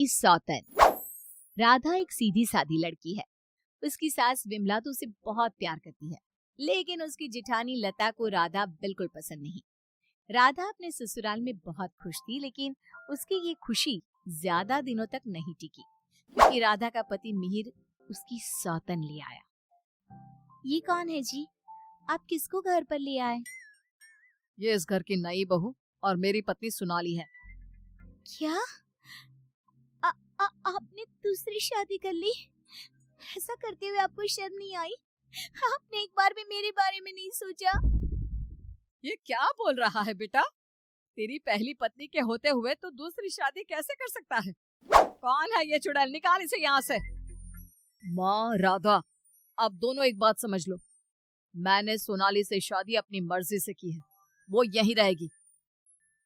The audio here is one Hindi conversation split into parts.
इस सौतन। राधा एक सीधी सादी लड़की है। उसकी सास विमला तो उसे बहुत प्यार करती है, लेकिन उसकी जिठानी लता को राधा बिल्कुल पसंद नहीं। राधा अपने ससुराल में बहुत खुश थी, लेकिन उसकी ये खुशी ज्यादा दिनों तक नहीं टिकी, क्योंकि राधा का पति मिहिर उसकी सौतन ले आया। ये कौन है जी? आप किसको घर पर ले आए? ये इस घर की नई बहू और मेरी पत्नी सोनाली है। क्या? आपने दूसरी शादी कर ली? ऐसा करते हुए आपको शर्म नहीं आई? आपने एक बार भी मेरे बारे में नहीं सोचा? ये क्या बोल रहा है बेटा? तेरी पहली पत्नी के होते हुए तो दूसरी शादी कैसे कर सकता है? कौन है ये चुड़ैल? निकाल इसे यहाँ से। माँ राधा, अब दोनों एक बात समझ लो। मैंने सोनाली से शादी अपनी मर्जी से की है, वो यहीं रहेगी।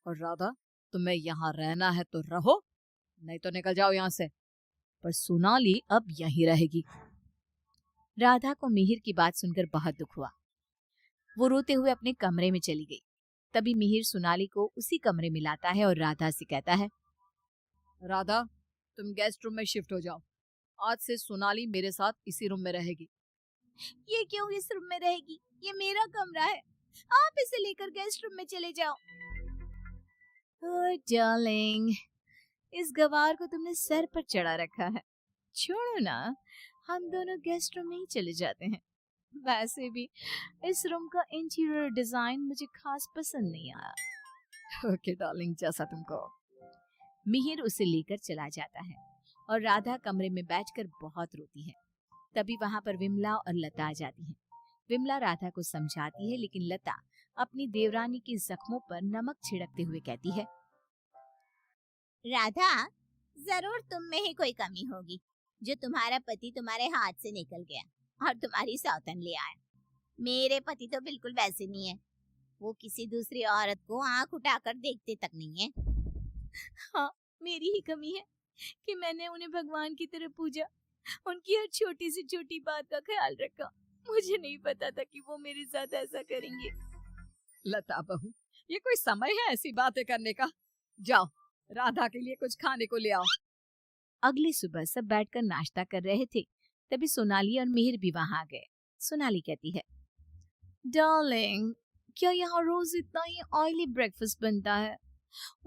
और राधा, तुम्हें यहाँ रहना है तो रहो, नहीं तो निकल जाओ यहाँ से। पर सोनाली अब यहीं रहेगी। राधा को मिहिर की बात सुनकर बहुत दुख हुआ। वो रोते हुए अपने कमरे में चली गई। तभी मिहिर सोनाली को उसी कमरे में लाता है और राधा से कहता है, राधा, तुम गेस्ट रूम में शिफ्ट हो जाओ। आज से सोनाली मेरे साथ इसी रूम में रहेगी। ये क्यों इस रूम में रहेगी? ये मेरा कमरा है। आप इसे लेकर गेस्ट रूम में चले जाओ। ओह डार्लिंग, इस गवार को तुमने सर पर चढ़ा रखा है। छोड़ो ना, हम दोनों गेस्ट रूम में ही चले जाते हैं। वैसे भी इस रूम का इंटीरियर डिजाइन मुझे खास पसंद नहीं आया। ओके डार्लिंग, जैसा तुम कहो। मिहिर उसे लेकर चला जाता है और राधा कमरे में बैठकर बहुत रोती है। तभी वहां पर विमला और लता आ जाती हैं। विमला राधा को समझाती है, लेकिन लता अपनी देवरानी के जख्मों पर नमक छिड़कते हुए कहती है, राधा, जरूर तुम में ही कोई कमी होगी जो तुम्हारा पति तुम्हारे हाथ से निकल गया और तुम्हारी सौतन ले आया। मेरे पति तो बिल्कुल वैसे नहीं है। वो किसी दूसरी औरत को आंख उठाकर देखते तक नहीं है। हाँ, मेरी ही कमी है कि मैंने उन्हें भगवान की तरह पूजा, उनकी हर छोटी से छोटी बात का ख्याल रखा। मुझे नहीं पता था कि वो मेरे साथ ऐसा करेंगे। लता बहू, ये कोई समय है ऐसी बातें करने का? जाओ, राधा के लिए कुछ खाने को ले आओ। अगली सुबह सब बैठकर नाश्ता कर रहे थे। तभी सोनाली और मिहिर भी वहां आ गए। सोनाली कहती है, डार्लिंग, क्या यहाँ रोज इतना ही ऑयली ब्रेकफास्ट बनता है?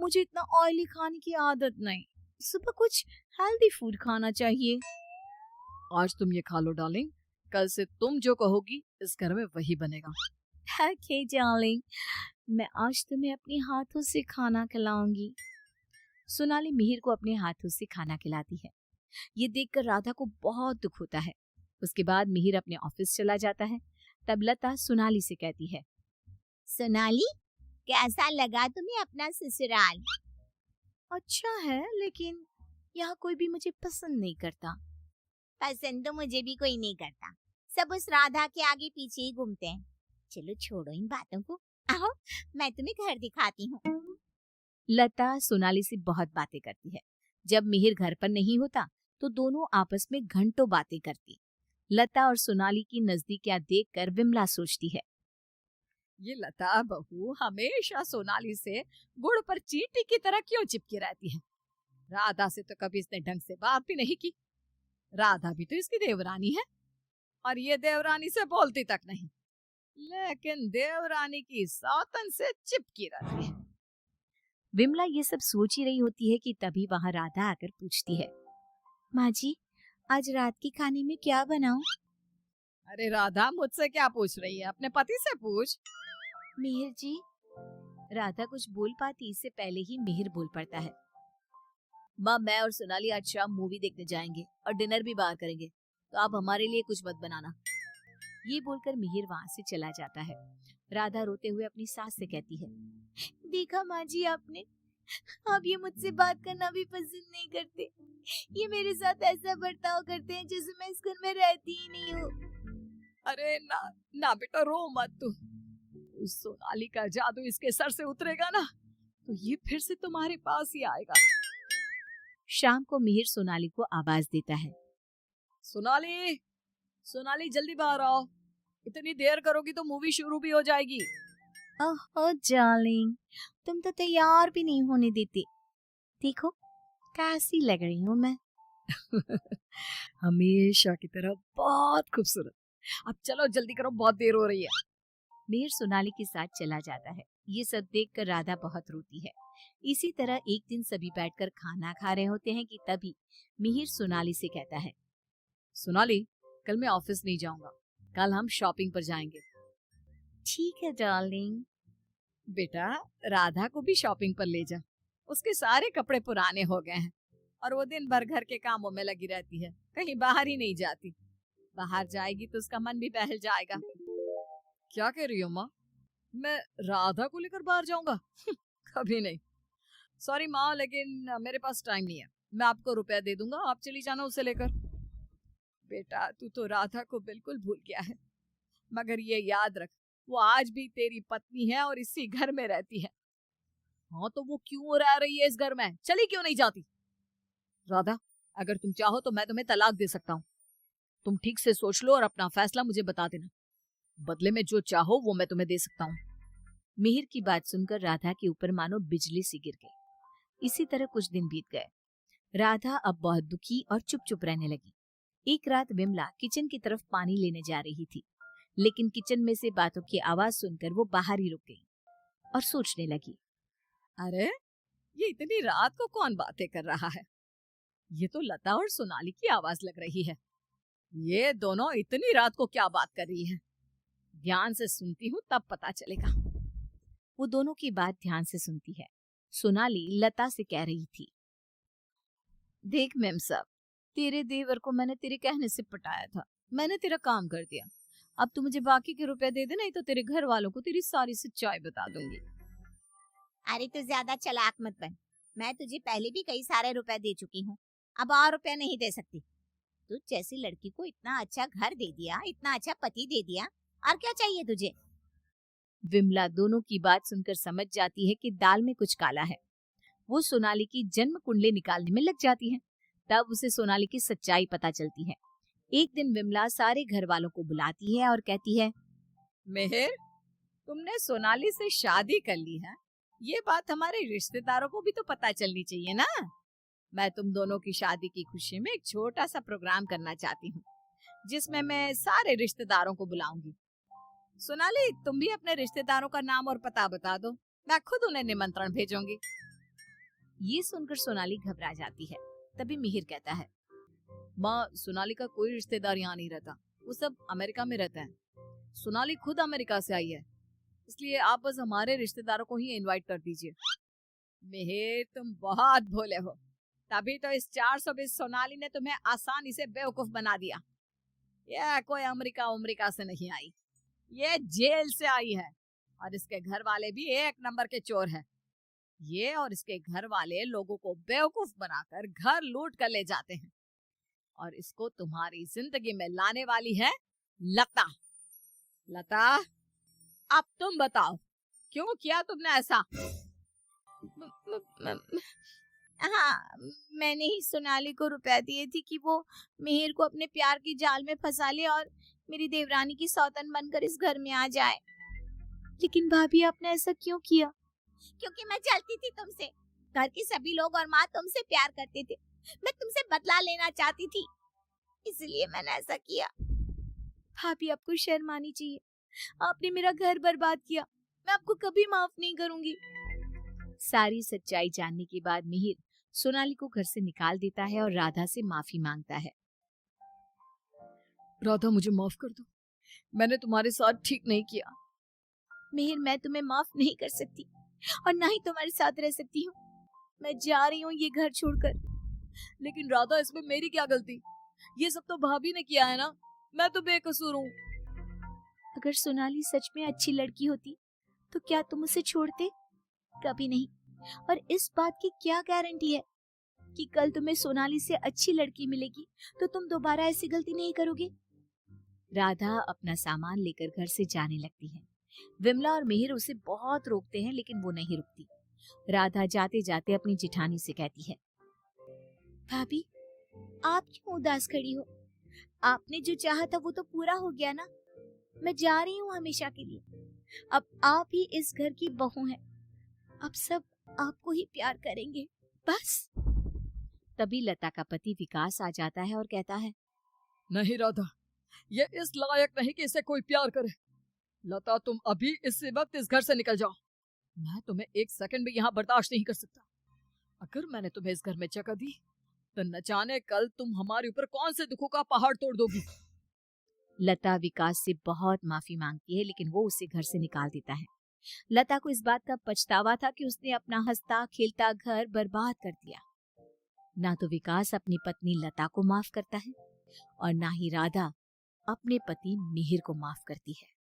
मुझे इतना ऑयली खाने की आदत नहीं। सुबह कुछ हेल्दी फूड खाना चाहिए। आज तुम ये खा लो डार्लिंग, कल से तुम जो कहोगी इस घर में वही बनेगा। ओके डार्लिंग, मैं आज तुम्हें अपने हाथों से खाना खिलाऊंगी। सोनाली मिहिर को अपने हाथों से खाना खिलाती है। ये देखकर राधा को बहुत दुख होता है। उसके बाद मिहिर अपने ऑफिस चला जाता है। तब लता सोनाली से कहती है, सोनाली, कैसा लगा तुम्हें अपना ससुराल? अच्छा है, लेकिन यहाँ कोई भी मुझे पसंद नहीं करता। पसंद तो मुझे भी कोई नहीं करता। सब उस राधा के आगे पीछे ही घूमते हैं। चलो छोड़ो इन बातों को, आओ मैं तुम्हें घर दिखाती हूँ। लता सोनाली से बहुत बातें करती है। जब मिहिर घर पर नहीं होता तो दोनों आपस में घंटों बातें करती। लता और सोनाली की नजदीकियां देखकर विमला सोचती है, ये लता बहू हमेशा सोनाली से गुड़ पर चींटी की तरह क्यों चिपकी रहती है? राधा से तो कभी इसने ढंग से बात भी नहीं की। राधा भी तो इसकी देवरानी है और ये देवरानी से बोलती तक नहीं, लेकिन देवरानी की सौतन से चिपकी रहती है। विमला ये सब सोच ही रही होती है कि तभी वहां राधा आकर पूछती है, माँ जी, आज रात के खाने में क्या बनाऊं? अरे राधा, मुझसे क्या पूछ रही है? अपने पति से पूछ। मिहिर जी। राधा कुछ बोल पाती इससे पहले ही मिहिर बोल पड़ता है, माँ, मैं और सोनाली आज शाम मूवी देखने जाएंगे और डिनर भी बाहर करेंगे, तो आप हमारे लिए कुछ मत बनाना। ये बोलकर मिहिर वहां से चला जाता है। राधा रोते हुए अपनी सास से कहती है, देखा माँ जी आपने, आप ये मुझसे बात करना भी पसंद नहीं करते। ये मेरे साथ ऐसा बर्ताव करते हैं जैसे मैं इस घर में रहती ही नहीं हूँ। अरे ना ना बेटा, रो मत तू। उस सोनाली का जादू इसके सर से उतरेगा ना तो ये फिर से तुम्हारे पास ही आएगा। शाम को मिहिर सोनाली को आवाज देता है, सोनाली, सोनाली जल्दी बाहर आओ। इतनी देर करोगी तो मूवी शुरू भी हो जाएगी। ओह डार्लिंग, तुम तो तैयार भी नहीं होने देती। देखो, कैसी लग रही हूँ मैं? हमेशा की तरह बहुत खूबसूरत। अब चलो जल्दी करो, बहुत देर हो रही है। मिहिर सोनाली के साथ चला जाता है। ये सब देखकर राधा बहुत रोती है। इसी तरह एक दिन सभी बैठकर खाना खा रहे होते हैं कि तभी मिहिर सोनाली से कहता है, सोनाली, कल मैं ऑफिस नहीं जाऊंगा, कल हम शॉपिंग पर जाएंगे। ठीक है डार्लिंग। बेटा, राधा को भी शॉपिंग पर ले जा, उसके सारे कपड़े पुराने हो गए हैं और वो दिन भर घर के कामों में लगी रहती है, कहीं बाहर ही नहीं जाती। बाहर जाएगी तो उसका मन भी बहल जाएगा। क्या कह रही हो माँ? मैं राधा को लेकर बाहर जाऊंगा? कभी नहीं। सॉरी माँ, लेकिन मेरे पास टाइम नहीं है। मैं आपको रुपया दे दूंगा, आप चली जाना उसे लेकर। बेटा, तू तो राधा को बिल्कुल भूल गया है, मगर ये याद रख, वो आज भी तेरी पत्नी है और इसी घर में रहती है। हाँ, तो वो क्यों रह रही है इस घर में? चली क्यों नहीं जाती? राधा, अगर तुम चाहो तो मैं तुम्हें तलाक दे सकता हूँ। तुम ठीक से सोच लो और अपना फैसला मुझे बता देना। बदले में जो चाहो वो मैं तुम्हें दे सकता हूँ। मिहिर की बात सुनकर राधा के ऊपर मानो बिजली सी गिर गई। इसी तरह कुछ दिन बीत गए। राधा अब बहुत दुखी और चुप चुप रहने लगी। एक रात विमला किचन की तरफ पानी लेने जा रही थी, लेकिन किचन में से बातों की आवाज सुनकर वो बाहर ही रुक गई और सोचने लगी, अरे, ये इतनी रात को कौन बातें कर रहा है? ये तो लता और सोनाली की आवाज लग रही है। ये दोनों इतनी रात को क्या बात कर रही है? ध्यान से सुनती हूँ तब पता चलेगा। वो दोनों की बात ध्यान से सुनती है। सोनाली लता से कह रही थी, देख मेम साहब, तेरे देवर को मैंने तेरे कहने से पटाया था, मैंने तेरा काम कर दिया। अब तू मुझे बाकी के रुपए दे दे, नहीं तो तेरे घर वालों को तेरी सारी सच्चाई बता दूंगी। अरे तू ज्यादा चालाक मत बन, मैं तुझे पहले भी कई सारे रुपए दे चुकी हूँ, अब और रुपए नहीं दे सकती। तू जैसी लड़की को इतना अच्छा घर दे दिया, इतना अच्छा पति दे दिया, और क्या चाहिए तुझे? विमला दोनों की बात सुनकर समझ जाती है कि दाल में कुछ काला है। वो सोनाली की जन्म कुंडली निकालने में लग जाती है। तब उसे सोनाली की सच्चाई पता चलती है। एक दिन विमला सारे घर वालों को बुलाती है और कहती है, मेहर, तुमने सोनाली से शादी कर ली है, ये बात हमारे रिश्तेदारों को भी तो पता चलनी चाहिए ना। मैं तुम दोनों की शादी की खुशी में एक छोटा सा प्रोग्राम करना चाहती हूँ, जिसमें मैं सारे रिश्तेदारों को बुलाऊंगी। सोनाली, तुम भी अपने रिश्तेदारों का नाम और पता बता दो, मैं खुद उन्हें निमंत्रण भेजूंगी। ये सुनकर सोनाली घबरा जाती है। तभी मिहिर कहता है, माँ, सोनाली का कोई रिश्तेदार यहाँ नहीं रहता, वो सब अमेरिका में रहते हैं। सोनाली खुद अमेरिका से आई है, इसलिए आप बस हमारे रिश्तेदारों को ही इनवाइट कर दीजिए। मेहर, तुम बहुत भोले हो, तभी तो इस 420 सोनाली ने तुम्हें आसानी से बेवकूफ बना दिया। यह कोई अमेरिका से नहीं आई, ये जेल से आई है, और इसके घर वाले भी एक नंबर के चोर हैं। ये और इसके घर वाले लोगों को बेवकूफ बनाकर घर लूट कर ले जाते हैं, और इसको तुम्हारी जिंदगी में लाने वाली है लता। लता, अब तुम बताओ, क्यों किया तुमने ऐसा? हाँ, मैंने ही सोनाली को रुपए दिए थे कि वो मिहिर को अपने प्यार की जाल में फंसा ले और मेरी देवरानी की सौतन बनकर इस घर में आ जाए। लेकिन भाभी, आपने ऐसा क्यों किया? क्योंकि मैं जलती थी तुमसे। घर के सभी लोग और माँ तुमसे प्यार करते थे, मैं तुमसे बदला लेना चाहती थी, इसलिए मैंने ऐसा किया। भाभी, आपको शर्म आनी चाहिए। आपने मेरा घर बर्बाद किया, मैं आपको कभी माफ नहीं करूंगी। सारी सच्चाई जानने के बाद मिहिर सोनाली को घर से निकाल देता है और राधा से माफी मांगता है। राधा, मुझे माफ कर दो, मैंने तुम्हारे साथ ठीक नहीं किया। मिहिर, मैं तुम्हें माफ नहीं कर सकती और ना ही तुम्हारे साथ रह सकती हूँ। मैं जा रही हूँ ये घर छोड़कर। लेकिन राधा, इसमें मेरी क्या गलती? ये सब तो भाभी ने किया है ना, मैं तो बेकसूर हूँ। अगर सोनाली सच में अच्छी लड़की होती तो क्या तुम उसे छोड़ते? कभी नहीं। और इस बात की क्या गारंटी है कि कल तुम्हें सोनाली से अच्छी लड़की मिलेगी तो तुम दोबारा ऐसी गलती नहीं करोगे? राधा अपना सामान लेकर घर से जाने लगती है। विमला और मिहिर उसे बहुत रोकते हैं, लेकिन वो नहीं रुकती। राधा जाते जाते अपनी जिठानी से कहती है, भाभी, आप क्यों उदास खड़ी हो? आपने जो चाहा था वो तो पूरा हो गया ना। मैं जा रही हूँ हमेशा के लिए। अब आप ही इस घर की बहू हैं। अब सब आपको ही प्यार करेंगे, बस। तभी लता का पति विकास आ जाता है और कहता है, नहीं राधा, ये इस लायक नहीं कि इसे कोई प्यार करे। लता, तुम अभी इसी वक्त इस घर से निकल जाओ। मैं तुम्हें एक सेकंड भी यहाँ बर्दाश्त नहीं कर सकता। अगर मैंने तुम्हें इस घर में जगह दी तो न जाने कल तुम हमारे ऊपर कौन से दुखों का पहाड़ तोड़ दोगी। लता विकास से बहुत माफी मांगती है, लेकिन वो उसे घर से निकाल देता है। लता को इस बात का पछतावा था कि उसने अपना हंसता खेलता घर बर्बाद कर दिया। ना तो विकास अपनी पत्नी लता को माफ करता है और ना ही राधा अपने पति मिहिर को माफ करती है।